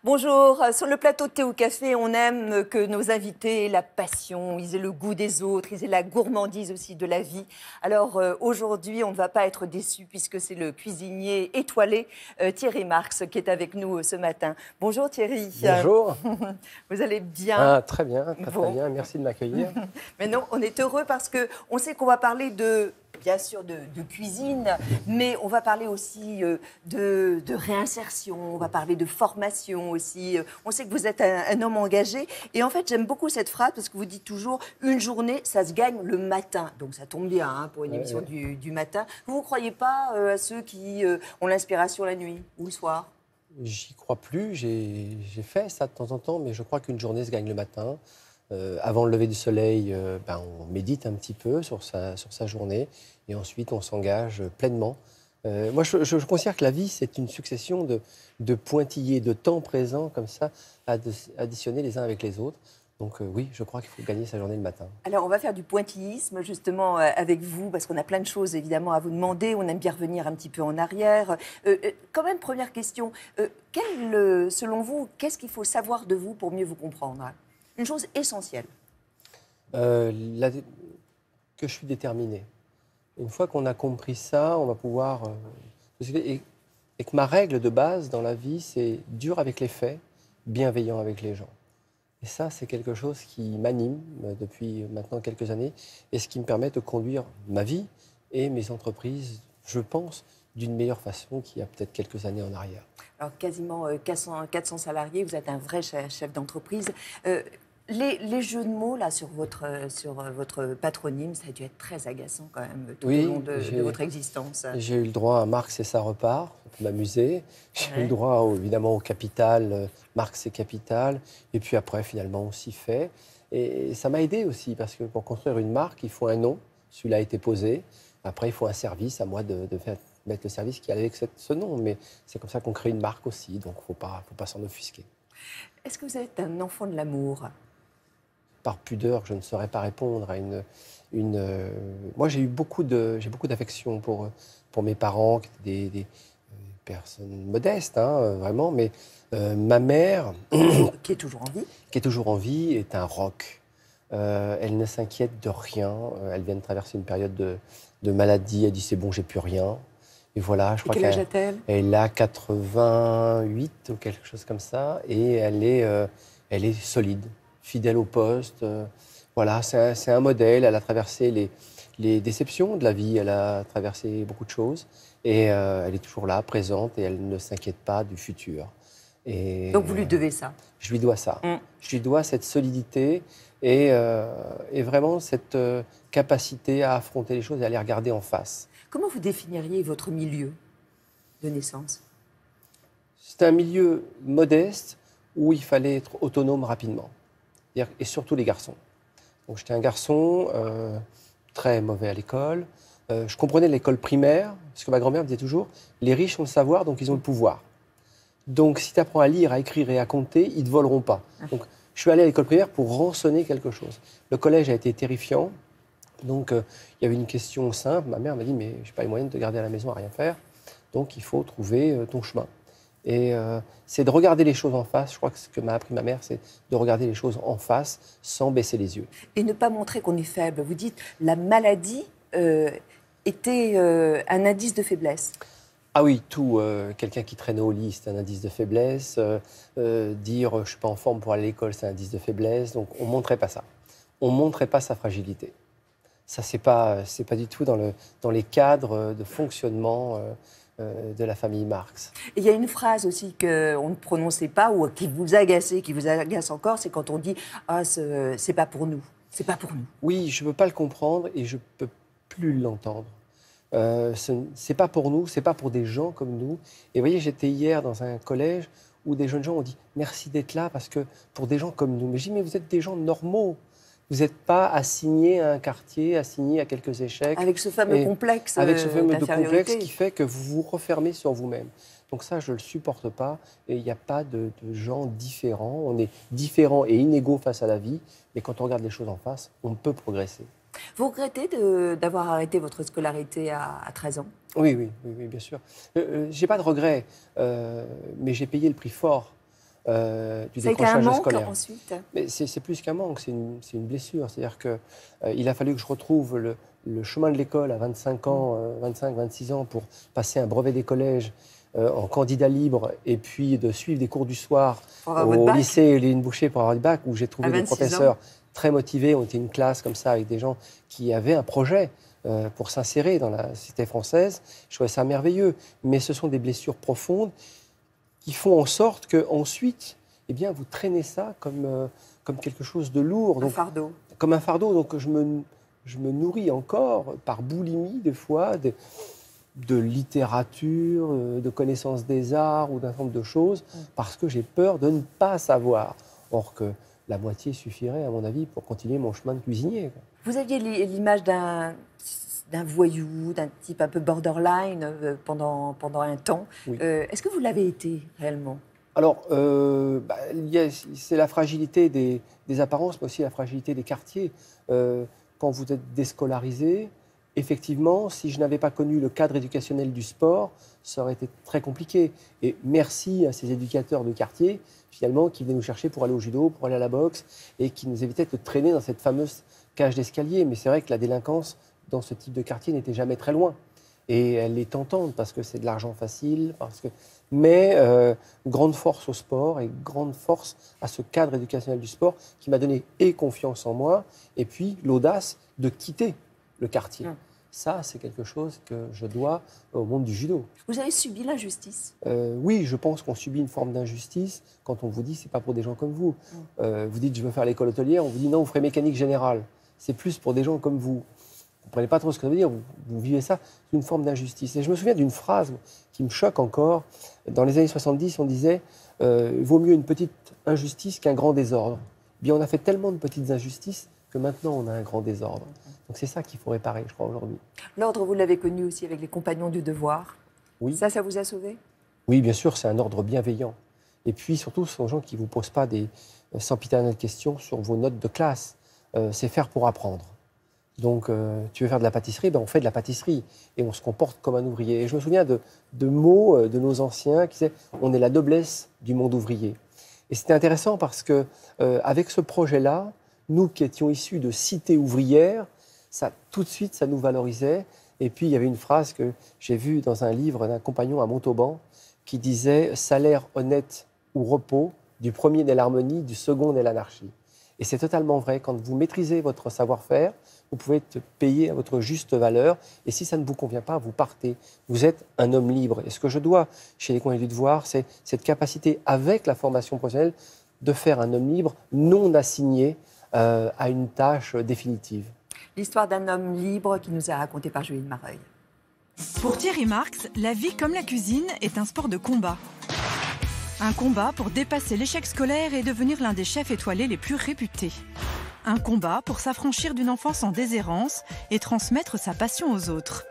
Bonjour, sur le plateau de Thé au Café, on aime que nos invités aient la passion, ils aient le goût des autres, ils aient la gourmandise aussi de la vie. Alors aujourd'hui, on ne va pas être déçus puisque c'est le cuisinier étoilé Thierry Marx qui est avec nous ce matin. Bonjour Thierry. Bonjour. Vous allez bien? Très bien, très bien. Merci de m'accueillir. Mais non, on est heureux parce qu'on sait qu'on va parler bien sûr de cuisine, mais on va parler aussi de réinsertion, on va parler de formation aussi. On sait que vous êtes un homme engagé. Et en fait, j'aime beaucoup cette phrase parce que vous dites toujours une journée, ça se gagne le matin. Donc ça tombe bien hein, pour une émission du matin. Vous ne croyez pas à ceux qui ont l'inspiration la nuit ou le soir? J'y crois plus. J'ai fait ça de temps en temps, mais je crois qu'une journée se gagne le matin. Avant le lever du soleil, on médite un petit peu sur sa journée et ensuite on s'engage pleinement. Moi, je considère que la vie, c'est une succession de pointillés, de temps présents comme ça, additionnés les uns avec les autres. Donc oui, je crois qu'il faut gagner sa journée le matin. Alors, on va faire du pointillisme justement avec vous, parce qu'on a plein de choses évidemment à vous demander. On aime bien revenir un petit peu en arrière. Quand même, première question, selon vous, qu'est-ce qu'il faut savoir de vous pour mieux vous comprendre? Une chose essentielle. Que je suis déterminé. Une fois qu'on a compris ça, on va pouvoir... et que ma règle de base dans la vie, c'est dur avec les faits, bienveillant avec les gens. Et ça, c'est quelque chose qui m'anime depuis maintenant quelques années et ce qui me permet de conduire ma vie et mes entreprises, je pense, d'une meilleure façon qu'il y a peut-être quelques années en arrière. Alors, quasiment 400 salariés, vous êtes un vrai chef d'entreprise. Les jeux de mots là, sur votre patronyme, ça a dû être très agaçant quand même tout au long de votre existence. J'ai eu le droit à Marx et ça repart, ça peut m'amuser. J'ai eu le droit évidemment au capital, Marx et capital. Et puis après, finalement, on s'y fait. Et ça m'a aidé aussi parce que pour construire une marque, il faut un nom. Celui-là a été posé. Après, il faut un service. À moi de mettre le service qui allait avec ce nom. Mais c'est comme ça qu'on crée une marque aussi. Donc, il ne faut pas s'en offusquer. Est-ce que vous êtes un enfant de l'amour? Par pudeur, je ne saurais pas répondre à Moi, j'ai beaucoup d'affection pour mes parents, qui étaient des personnes modestes, hein, vraiment. Mais ma mère, qui est toujours en vie, est un roc. Elle ne s'inquiète de rien. Elle vient de traverser une période de maladie. Elle dit c'est bon, j'ai plus rien. Et voilà, je crois quel âge a-t-elle? Elle a 88 ou quelque chose comme ça, et elle est solide. Fidèle au poste. Voilà, c'est un modèle. Elle a traversé les déceptions de la vie. Elle a traversé beaucoup de choses. Et elle est toujours là, présente, et elle ne s'inquiète pas du futur. Et, donc vous lui devez ça? Je lui dois ça. Je lui dois cette solidité et vraiment cette capacité à affronter les choses et à les regarder en face. Comment vous définiriez votre milieu de naissance? C'est un milieu modeste où il fallait être autonome rapidement. Et surtout les garçons. Donc j'étais un garçon très mauvais à l'école. Je comprenais l'école primaire, parce que ma grand-mère me disait toujours « les riches ont le savoir, donc ils ont le pouvoir ». Donc si tu apprends à lire, à écrire et à compter, ils ne te voleront pas. Donc je suis allé à l'école primaire pour rançonner quelque chose. Le collège a été terrifiant. Donc il y avait une question simple. Ma mère m'a dit « mais je n'ai pas les moyens de te garder à la maison à rien faire. Donc il faut trouver ton chemin ». Et c'est de regarder les choses en face. Je crois que ce que m'a appris ma mère, c'est de regarder les choses en face sans baisser les yeux. Et ne pas montrer qu'on est faible. Vous dites la maladie était un indice de faiblesse. Ah oui, tout. Quelqu'un qui traînait au lit, c'est un indice de faiblesse. Dire je ne suis pas en forme pour aller à l'école, c'est un indice de faiblesse. Donc on ne montrait pas ça. On ne montrait pas sa fragilité. Ça, c'est pas du tout dans les cadres de fonctionnement de la famille Marx. Et il y a une phrase aussi qu'on ne prononçait pas ou qui vous agacait, qui vous agace encore, c'est quand on dit « Ah, c'est pas pour nous, c'est pas pour nous ». Oui, je ne peux pas le comprendre et je ne peux plus l'entendre. C'est pas pour nous, c'est pas pour des gens comme nous. Et vous voyez, j'étais hier dans un collège où des jeunes gens ont dit « Merci d'être là parce que pour des gens comme nous ». Mais je dis « Mais vous êtes des gens normaux. Vous n'êtes pas assignés à un quartier, assignés à quelques échecs. » Avec ce fameux complexe avec ce fameux d'infériorité. complexe qui fait que vous vous refermez sur vous-même. Donc ça, je ne le supporte pas. Et il n'y a pas de gens différents. On est différents et inégaux face à la vie. Mais quand on regarde les choses en face, on peut progresser. Vous regrettez d'avoir arrêté votre scolarité à 13 ans? Oui, bien sûr. Je n'ai pas de regrets, mais j'ai payé le prix fort. du Ça a été un décrochage manque scolaire. ensuite? Mais c'est plus qu'un manque, c'est une blessure. C'est-à-dire qu'il a fallu que je retrouve le chemin de l'école à 25 ans, 25, 26 ans pour passer un brevet des collèges en candidat libre et puis de suivre des cours du soir au lycée Léline Boucher pour avoir le bac, où j'ai trouvé des professeurs très motivés. On était une classe comme ça avec des gens qui avaient un projet pour s'insérer dans la cité française. Je trouvais ça merveilleux. Mais ce sont des blessures profondes qui font en sorte qu'ensuite, eh bien, vous traînez ça comme quelque chose de lourd. Un fardeau. Comme un fardeau. Donc je me nourris encore par boulimie, des fois, de littérature, de connaissance des arts ou d'un certain nombre de choses, parce que j'ai peur de ne pas savoir. Or que la moitié suffirait, à mon avis, pour continuer mon chemin de cuisinier. Vous aviez l'image d'un voyou, d'un type un peu borderline pendant un temps. Oui. Est-ce que vous l'avez été réellement? Alors, c'est la fragilité des apparences, mais aussi la fragilité des quartiers. Quand vous êtes déscolarisé, effectivement, si je n'avais pas connu le cadre éducationnel du sport, ça aurait été très compliqué. Et merci à ces éducateurs de quartier, finalement, qui venaient nous chercher pour aller au judo, pour aller à la boxe, et qui nous évitaient de traîner dans cette fameuse cage d'escalier. Mais c'est vrai que la délinquance dans ce type de quartier n'était jamais très loin. Et elle est tentante parce que c'est de l'argent facile, mais grande force au sport et grande force à ce cadre éducationnel du sport qui m'a donné et confiance en moi et puis l'audace de quitter le quartier. Ça, c'est quelque chose que je dois au monde du judo. Vous avez subi l'injustice? Oui, je pense qu'on subit une forme d'injustice quand on vous dit c'est pas pour des gens comme vous. Vous dites je veux faire l'école hôtelière, on vous dit non, vous ferez mécanique générale. C'est plus pour des gens comme vous. Vous ne comprenez pas trop ce que ça veut dire, vous vivez ça, c'est une forme d'injustice. Et je me souviens d'une phrase qui me choque encore. Dans les années 70, on disait « vaut mieux une petite injustice qu'un grand désordre ». Bien, on a fait tellement de petites injustices que maintenant, on a un grand désordre. Donc c'est ça qu'il faut réparer, je crois, aujourd'hui. L'ordre, vous l'avez connu aussi avec les compagnons du devoir. Oui. Ça vous a sauvé? Oui, bien sûr, c'est un ordre bienveillant. Et puis, surtout, ce sont des gens qui ne vous posent pas des sempiternelles questions sur vos notes de classe. C'est faire pour apprendre. Donc, tu veux faire de la pâtisserie, ben on fait de la pâtisserie et on se comporte comme un ouvrier. Et je me souviens de mots de nos anciens qui disaient « on est la noblesse du monde ouvrier ». Et c'était intéressant parce que avec ce projet-là, nous qui étions issus de cités ouvrières, ça, tout de suite, ça nous valorisait. Et puis, il y avait une phrase que j'ai vue dans un livre d'un compagnon à Montauban qui disait « salaire honnête ou repos, du premier naît l'harmonie, du second naît l'anarchie ». Et c'est totalement vrai. Quand vous maîtrisez votre savoir-faire, vous pouvez être payé à votre juste valeur. Et si ça ne vous convient pas, vous partez. Vous êtes un homme libre. Et ce que je dois chez les compagnons du devoir, c'est cette capacité, avec la formation professionnelle, de faire un homme libre non assigné à une tâche définitive. L'histoire d'un homme libre qui nous est racontée par Julie Mareuil. Pour Thierry Marx, la vie comme la cuisine est un sport de combat. Un combat pour dépasser l'échec scolaire et devenir l'un des chefs étoilés les plus réputés. Un combat pour s'affranchir d'une enfance en déshérence et transmettre sa passion aux autres.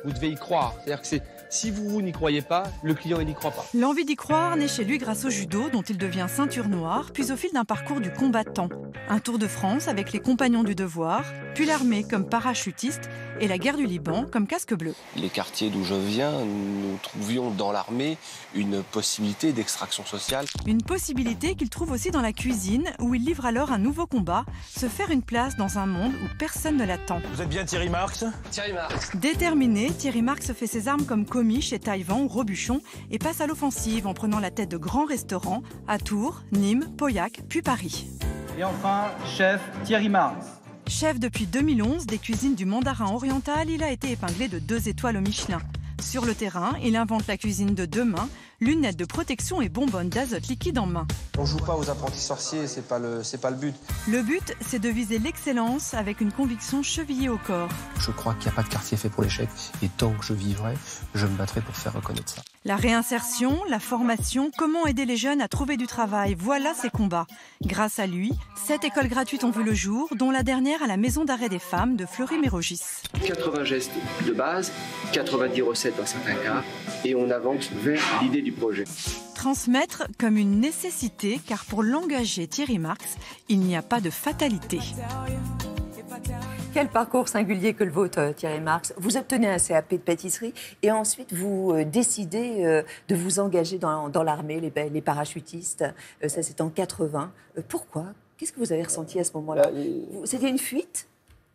Vous devez y croire. C'est-à-dire que si vous n'y croyez pas, le client il n'y croit pas. L'envie d'y croire naît chez lui grâce au judo dont il devient ceinture noire, puis au fil d'un parcours du combattant. Un tour de France avec les compagnons du devoir, puis l'armée comme parachutiste et la guerre du Liban comme casque bleu. Les quartiers d'où je viens, nous trouvions dans l'armée une possibilité d'extraction sociale. Une possibilité qu'il trouve aussi dans la cuisine, où il livre alors un nouveau combat, se faire une place dans un monde où personne ne l'attend. Vous êtes bien Thierry Marx? Thierry Marx. Déterminé, Thierry Marx fait ses armes comme commis chez Taïwan ou Robuchon et passe à l'offensive en prenant la tête de grands restaurants à Tours, Nîmes, Pauillac, puis Paris. Et enfin, chef Thierry Marx. Chef depuis 2011 des cuisines du Mandarin oriental, il a été épinglé de 2 étoiles au Michelin. Sur le terrain, il invente la cuisine de demain, lunettes de protection et bonbonnes d'azote liquide en main. On joue pas aux apprentis sorciers, c'est pas le but. Le but, c'est de viser l'excellence avec une conviction chevillée au corps. Je crois qu'il n'y a pas de quartier fait pour l'échec et tant que je vivrai, je me battrai pour faire reconnaître ça. La réinsertion, la formation, comment aider les jeunes à trouver du travail, voilà ses combats. Grâce à lui, 7 écoles gratuites ont vu le jour, dont la dernière à la Maison d'arrêt des femmes de Fleury-Mérogis. 80 gestes de base, 90 recettes dans certains cas, et on avance vers l'idée du projet. Transmettre comme une nécessité, car pour l'engager Thierry Marx, il n'y a pas de fatalité. Quel parcours singulier que le vôtre, Thierry Marx. Vous obtenez un CAP de pâtisserie et ensuite vous décidez de vous engager dans l'armée, les parachutistes. Ça, c'est en 80. Pourquoi? Qu'est-ce que vous avez ressenti à ce moment-là? C'était une fuite?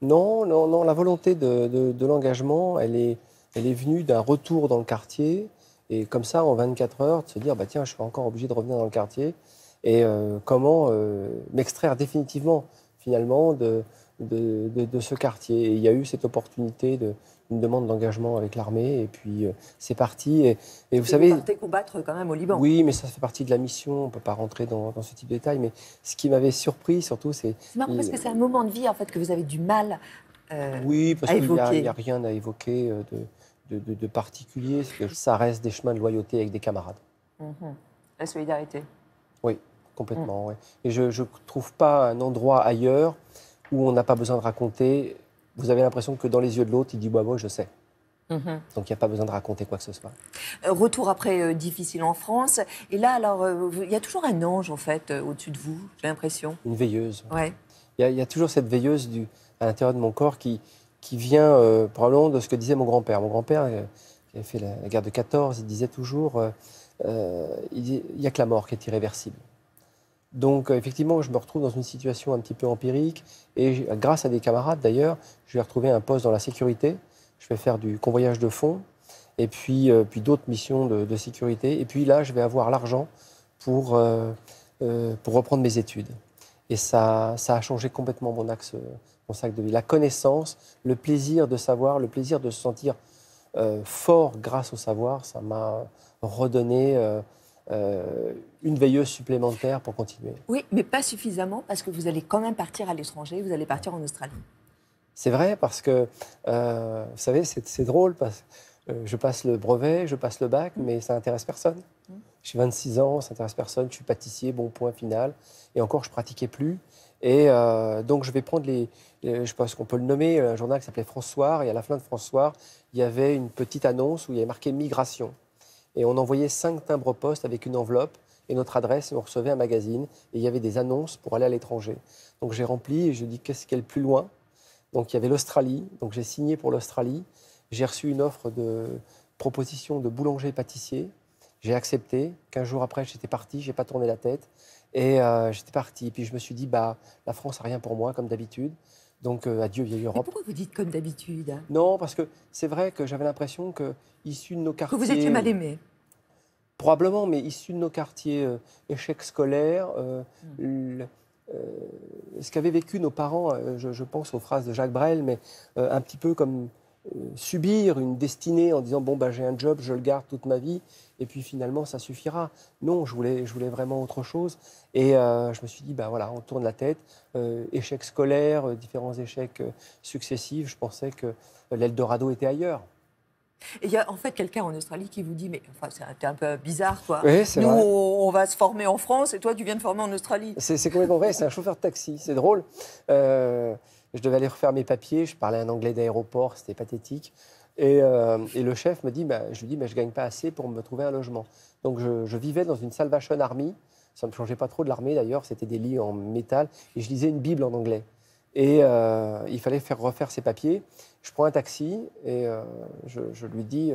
Non, non, non. La volonté de l'engagement, elle est venue d'un retour dans le quartier. Et comme ça, en 24 heures, de se dire, bah, tiens, je suis encore obligé de revenir dans le quartier. Et comment m'extraire définitivement, finalement, de ce quartier. Et il y a eu cette opportunité d'une demande d'engagement avec l'armée. Et puis, c'est parti. Et vous savez... Vous partez combattre quand même au Liban. Oui, mais ça fait partie de la mission. On ne peut pas rentrer dans ce type de détails. Mais ce qui m'avait surpris, surtout, c'est... C'est marrant parce que c'est un moment de vie, en fait, que vous avez du mal oui, parce à qu'il évoquer. n'y a rien à évoquer de particulier. Que ça reste des chemins de loyauté avec des camarades. La solidarité. Oui, complètement. Ouais. Et je ne trouve pas un endroit ailleurs où on n'a pas besoin de raconter. Vous avez l'impression que dans les yeux de l'autre, il dit bah, « moi, je sais ». Donc, il n'y a pas besoin de raconter quoi que ce soit. Retour après difficile en France. Et là, alors, il y a toujours un ange, en fait, au-dessus de vous, j'ai l'impression. Une veilleuse. Ouais. Il y a toujours cette veilleuse à l'intérieur de mon corps qui vient probablement de ce que disait mon grand-père. Mon grand-père, qui avait fait la guerre de 14, il disait toujours il n'y a que la mort qui est irréversible. Donc, effectivement, je me retrouve dans une situation un petit peu empirique. Et grâce à des camarades, d'ailleurs, je vais retrouver un poste dans la sécurité. Je vais faire du convoyage de fonds et puis d'autres missions de sécurité. Et puis là, je vais avoir l'argent pour reprendre mes études. Et ça a changé complètement mon sac de vie. La connaissance, le plaisir de savoir, le plaisir de se sentir fort grâce au savoir, ça m'a redonné une veilleuse supplémentaire pour continuer. Oui, mais pas suffisamment parce que vous allez quand même partir à l'étranger, vous allez partir en Australie. C'est vrai parce que, vous savez, c'est drôle parce que je passe le brevet, je passe le bac, mais ça n'intéresse personne. J'ai 26 ans, ça n'intéresse personne, je suis pâtissier, bon point final. Et encore, je ne pratiquais plus. Et donc, je vais prendre je pense qu'on peut le nommer, un journal qui s'appelait François. Et à la fin de François, il y avait une petite annonce où il y avait marqué « Migration ». Et on envoyait 5 timbres-poste avec une enveloppe et notre adresse, et on recevait un magazine. Et il y avait des annonces pour aller à l'étranger. Donc, j'ai rempli et je dis « Qu'est-ce qu'il y a le plus loin ?» Donc, il y avait l'Australie. Donc, j'ai signé pour l'Australie. J'ai reçu une offre de proposition de boulanger-pâtissier. J'ai accepté. 15 jours après, j'étais parti. Je n'ai pas tourné la tête. Et j'étais parti. Puis, je me suis dit, bah, la France n'a rien pour moi, comme d'habitude. Donc, adieu, vieille Europe. Mais pourquoi vous dites comme d'habitude? Non, parce que c'est vrai que j'avais l'impression que, issu de nos quartiers... Que vous étiez mal aimé? Probablement, mais issu de nos quartiers, échecs scolaires, ce qu'avaient vécu nos parents, je pense aux phrases de Jacques Brel, mais un petit peu comme subir une destinée en disant bon, bah, j'ai un job, je le garde toute ma vie, et puis finalement ça suffira. Non, je voulais vraiment autre chose. Et je me suis dit, bah, voilà, on tourne la tête, échecs scolaires, différents échecs successifs, je pensais que l'Eldorado était ailleurs. Et il y a en fait quelqu'un en Australie qui vous dit, mais enfin, c'est un peu bizarre, quoi. Oui, Nous, vrai. on va se former en France et toi, tu viens de former en Australie. C'est complètement vrai, c'est un chauffeur de taxi, c'est drôle. Je devais aller refaire mes papiers, je parlais un anglais d'aéroport, c'était pathétique. Et le chef me dit, bah, je lui dis, mais je ne gagne pas assez pour me trouver un logement. Donc je vivais dans une Salvation Army, ça ne me changeait pas trop de l'armée d'ailleurs, c'était des lits en métal, et je lisais une Bible en anglais. Et il fallait refaire ses papiers. Je prends un taxi et je lui dis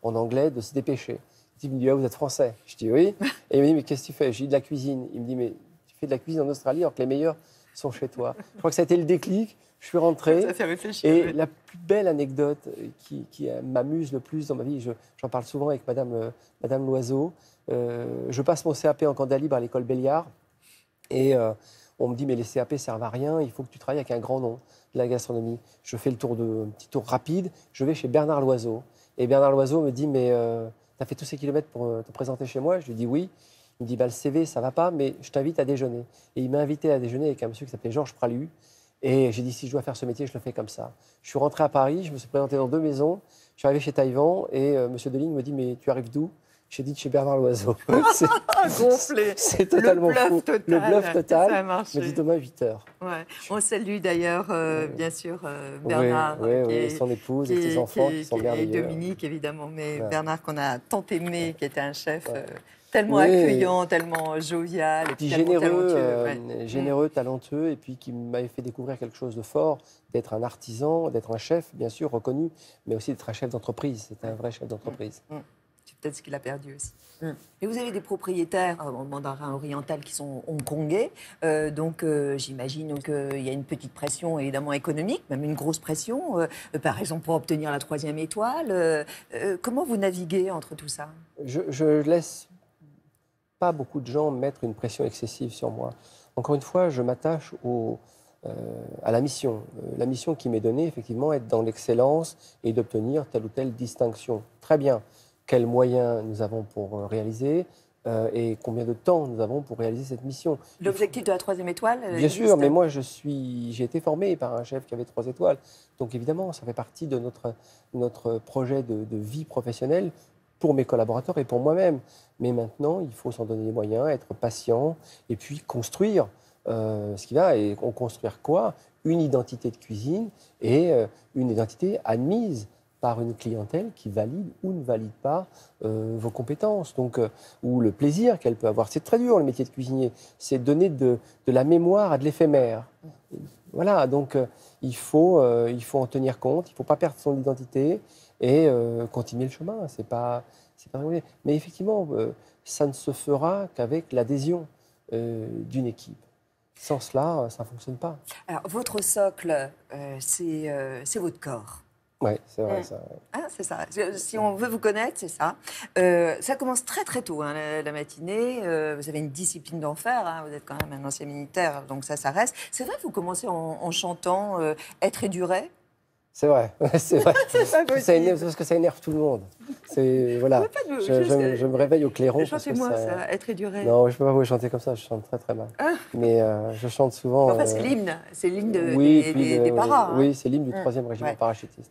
en anglais de se dépêcher. Il me dit, ah, vous êtes français? Je dis oui. Et il me dit, mais qu'est-ce que tu fais? Je dis de la cuisine. Il me dit, mais tu fais de la cuisine en Australie alors que les meilleurs sont chez toi. Je crois que ça a été le déclic. Je suis rentré. Ça fait réfléchir. Et oui. la plus belle anecdote qui m'amuse le plus dans ma vie, j'en parle souvent avec Madame Loiseau. Je passe mon CAP en candidat libre à l'école Béliard. Et on me dit, mais les CAP ne servent à rien, il faut que tu travailles avec un grand nom de la gastronomie. Je fais un petit tour rapide, je vais chez Bernard Loiseau. Et Bernard Loiseau me dit, mais tu as fait tous ces kilomètres pour te présenter chez moi? Je lui dis oui. Il me dit, bah, le CV, ça ne va pas, mais je t'invite à déjeuner. Et il m'a invité à déjeuner avec un monsieur qui s'appelait Georges Pralu. Et j'ai dit, si je dois faire ce métier, je le fais comme ça. Je suis rentré à Paris, je me suis présenté dans 2 maisons. Je suis arrivé chez Taïwan et monsieur Deligne me dit, mais tu arrives d'où? J'ai dit de chez Bernard Loiseau. Gonflé. C'est totalement fou. Total. Le bluff total. Ça a marché. Me dit Thomas, 8h. Ouais. On salue d'ailleurs, bien sûr, Bernard. Oui, et son épouse et ses enfants qui sont merveilleux. Et Dominique, évidemment, mais Bernard qu'on a tant aimé, qui était un chef Tellement Oui. accueillant, tellement jovial, et Puis tellement généreux, talentueux. Ouais. généreux, talentueux, et puis qui m'avait fait découvrir quelque chose de fort, d'être un artisan, d'être un chef, bien sûr, reconnu, mais aussi d'être un chef d'entreprise. C'est un vrai chef d'entreprise. C'est peut-être ce qu'il a perdu aussi. Et vous avez des propriétaires en mandarin oriental qui sont hongkongais, donc j'imagine qu'il y a une petite pression évidemment économique, même une grosse pression, par exemple pour obtenir la 3e étoile. Comment vous naviguez entre tout ça? Je laisse pas beaucoup de gens mettre une pression excessive sur moi. Encore une fois, je m'attache à la mission. La mission qui m'est donnée, effectivement, être dans l'excellence et d'obtenir telle ou telle distinction. Très bien. Quels moyens nous avons pour réaliser et combien de temps nous avons pour réaliser cette mission. L'objectif de la 3e étoile Bien sûr, mais moi, j'ai été formé par un chef qui avait 3 étoiles. Donc évidemment, ça fait partie de notre projet de vie professionnelle pour mes collaborateurs et pour moi-même. Mais maintenant, il faut s'en donner les moyens, être patient et puis construire ce qui va. Et construire quoi? Une identité de cuisine et une identité admise par une clientèle qui valide ou ne valide pas vos compétences, donc, ou le plaisir qu'elle peut avoir. C'est très dur, le métier de cuisinier. C'est donner de la mémoire à de l'éphémère. Voilà, donc il faut en tenir compte, il ne faut pas perdre son identité et continuer le chemin. C'est pas rigolo. Mais effectivement, ça ne se fera qu'avec l'adhésion d'une équipe. Sans cela, ça ne fonctionne pas. Alors, votre socle, c'est votre corps. Oui, c'est vrai, ça. Ah, c'est ça. Si on veut vous connaître, c'est ça. Ça commence très très tôt, hein, la matinée. Vous avez une discipline d'enfer. Hein, vous êtes quand même un ancien militaire, donc ça reste. C'est vrai que vous commencez en chantant Être et Duret. C'est vrai, c'est vrai. C'est pas Ça énerve, possible. parce que ça énerve tout le monde. Voilà. Je me réveille au clairon. Chantez-moi ça, Être et Duret. Non, je ne peux pas vous chanter comme ça, je chante très très mal. Mais je chante souvent. Enfin, c'est l'hymne oui, des paras. Hein. Oui, c'est l'hymne du 3e régiment parachutiste.